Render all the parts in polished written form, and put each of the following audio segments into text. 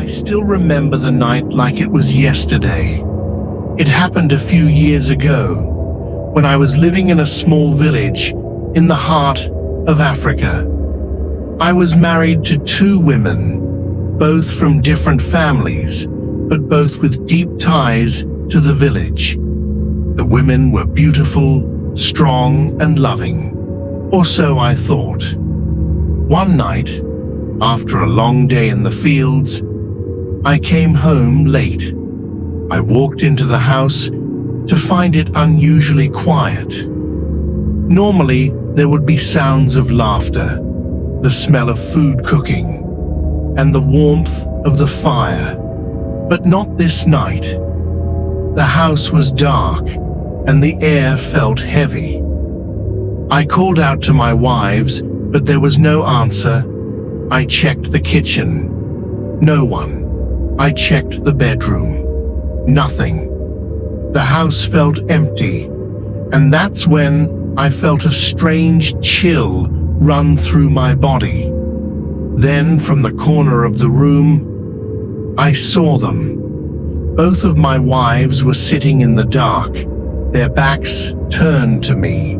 I still remember the night like it was yesterday. It happened a few years ago, when I was living in a small village in the heart of Africa. I was married to two women, both from different families, but both with deep ties to the village. The women were beautiful, strong, and loving, or so I thought. One night, after a long day in the fields, I came home late. I walked into the house to find it unusually quiet. Normally, there would be sounds of laughter, the smell of food cooking, and the warmth of the fire. But not this night. The house was dark, and the air felt heavy. I called out to my wives, but there was no answer. I checked the kitchen. No one. I checked the bedroom. Nothing. The house felt empty, and that's when I felt a strange chill run through my body. Then, from the corner of the room, I saw them. Both of my wives were sitting in the dark, their backs turned to me.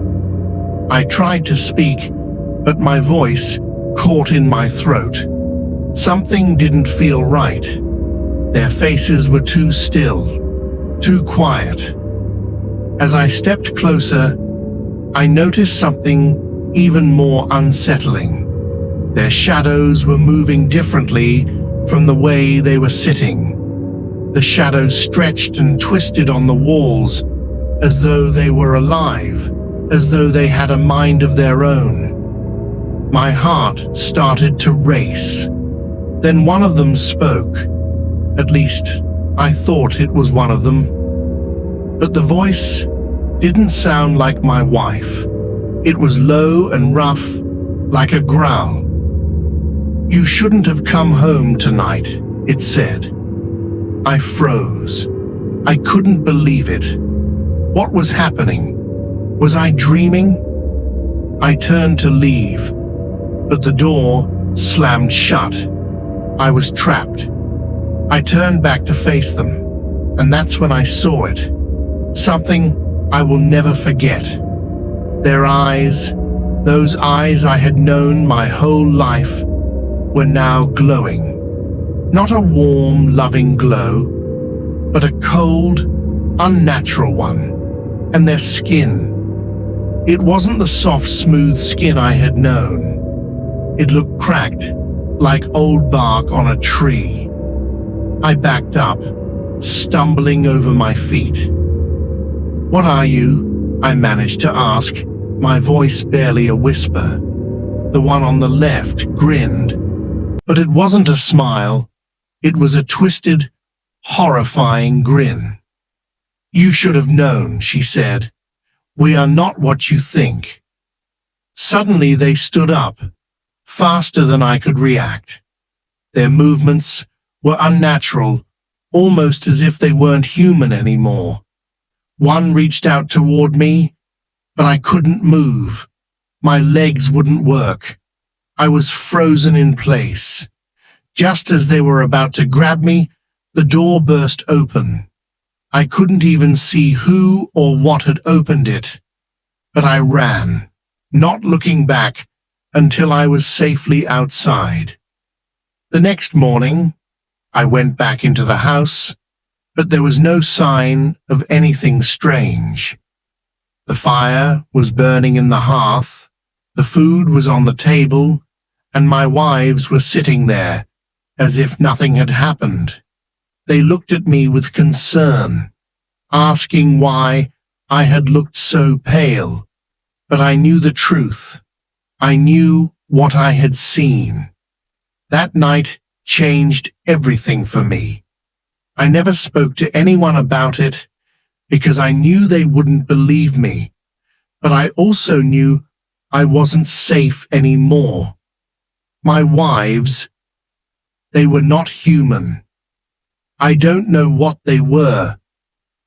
I tried to speak, but my voice caught in my throat. Something didn't feel right. Their faces were too still, too quiet. As I stepped closer, I noticed something even more unsettling. Their shadows were moving differently from the way they were sitting. The shadows stretched and twisted on the walls, as though they were alive, as though they had a mind of their own. My heart started to race. Then one of them spoke. At least, I thought it was one of them. But the voice didn't sound like my wife. It was low and rough, like a growl. "You shouldn't have come home tonight," it said. I froze. I couldn't believe it. What was happening? Was I dreaming? I turned to leave, but the door slammed shut. I was trapped. I turned back to face them, and that's when I saw it. Something I will never forget. Their eyes, those eyes I had known my whole life, were now glowing. Not a warm, loving glow, but a cold, unnatural one. And their skin. It wasn't the soft, smooth skin I had known. It looked cracked, like old bark on a tree. I backed up, stumbling over my feet. "What are you?" I managed to ask, my voice barely a whisper. The one on the left grinned, but it wasn't a smile. It was a twisted, horrifying grin. "You should have known," she said. "We are not what you think." Suddenly they stood up, faster than I could react. Their movements were unnatural, almost as if they weren't human anymore. One reached out toward me, but I couldn't move. My legs wouldn't work. I was frozen in place. Just as they were about to grab me, the door burst open. I couldn't even see who or what had opened it, but I ran, not looking back until I was safely outside. The next morning, I went back into the house, but there was no sign of anything strange. The fire was burning in the hearth, the food was on the table, and my wives were sitting there, as if nothing had happened. They looked at me with concern, asking why I had looked so pale. But I knew the truth. I knew what I had seen. That night changed everything for me. I never spoke to anyone about it because I knew they wouldn't believe me, but I also knew I wasn't safe anymore. My wives, they were not human. I don't know what they were,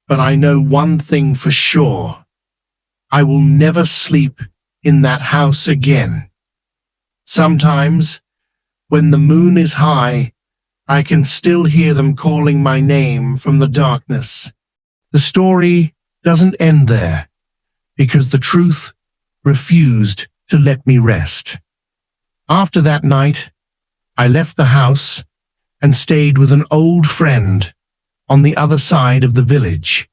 but I know one thing for sure. I will never sleep in that house again. Sometimes, when the moon is high, I can still hear them calling my name from the darkness. The story doesn't end there, because the truth refused to let me rest. After that night, I left the house and stayed with an old friend on the other side of the village.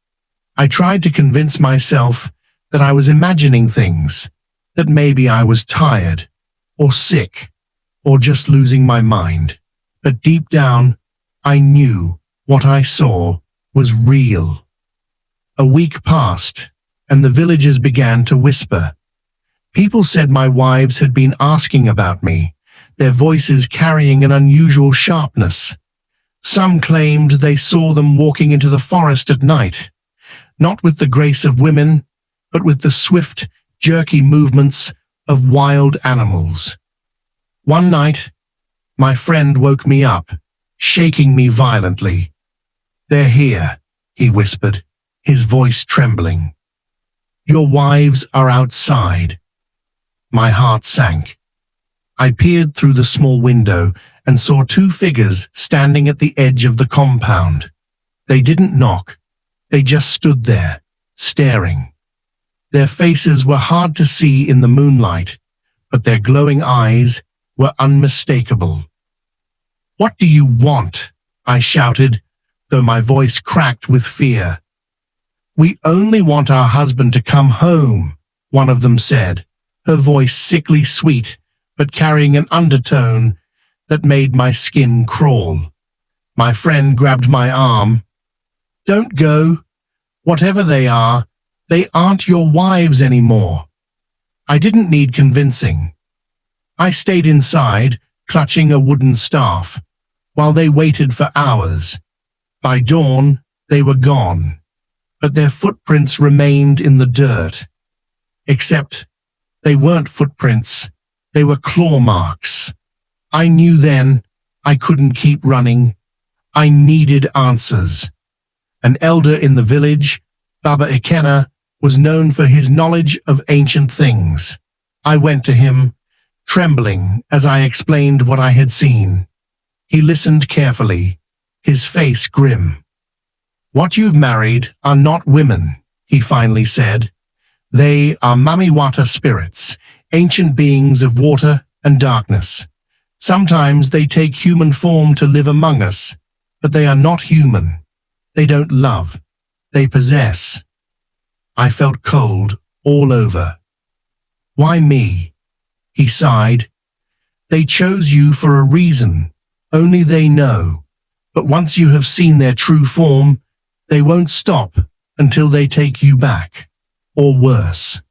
I tried to convince myself that I was imagining things, that maybe I was tired, or sick, or just losing my mind. But deep down, I knew what I saw was real. A week passed, and the villagers began to whisper. People said my wives had been asking about me, their voices carrying an unusual sharpness. Some claimed they saw them walking into the forest at night, not with the grace of women, but with the swift, jerky movements of wild animals. One night, my friend woke me up, shaking me violently. "They're here," he whispered, his voice trembling. "Your wives are outside." My heart sank. I peered through the small window and saw two figures standing at the edge of the compound. They didn't knock. They just stood there, staring. Their faces were hard to see in the moonlight, but their glowing eyes were unmistakable. "What do you want?" I shouted, though my voice cracked with fear. "We only want our husband to come home," one of them said, her voice sickly sweet, but carrying an undertone that made my skin crawl. My friend grabbed my arm. "Don't go. Whatever they aren't your wives anymore." I didn't need convincing. I stayed inside, clutching a wooden staff, while they waited for hours. By dawn, they were gone, but their footprints remained in the dirt. Except they weren't footprints, they were claw marks. I knew then I couldn't keep running. I needed answers. An elder in the village, Baba Ikena, was known for his knowledge of ancient things. I went to him, trembling as I explained what I had seen. He listened carefully, his face grim. "What you've married are not women," he finally said. "They are Mamiwata spirits, ancient beings of water and darkness. Sometimes they take human form to live among us, but they are not human. They don't love. They possess." I felt cold all over. "Why me?" He sighed. "They chose you for a reason. Only they know. But once you have seen their true form, they won't stop until they take you back. Or worse."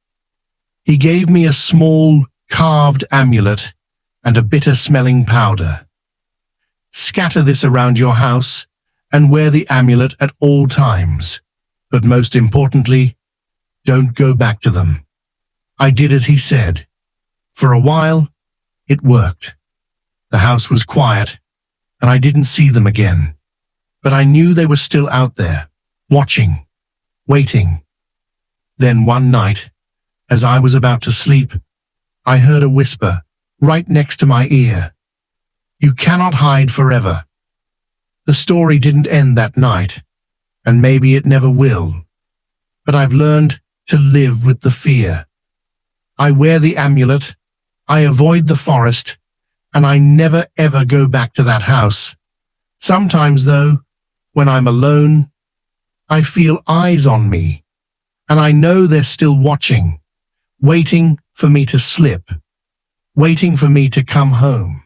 He gave me a small, carved amulet and a bitter-smelling powder. "Scatter this around your house and wear the amulet at all times. But most importantly, don't go back to them." I did as he said. For a while, it worked. The house was quiet, and I didn't see them again. But I knew they were still out there, watching, waiting. Then one night, as I was about to sleep, I heard a whisper right next to my ear. "You cannot hide forever." The story didn't end that night, and maybe it never will. But I've learned to live with the fear. I wear the amulet, I avoid the forest, and I never ever go back to that house. Sometimes, though, when I'm alone, I feel eyes on me, and I know they're still watching, waiting for me to slip, waiting for me to come home.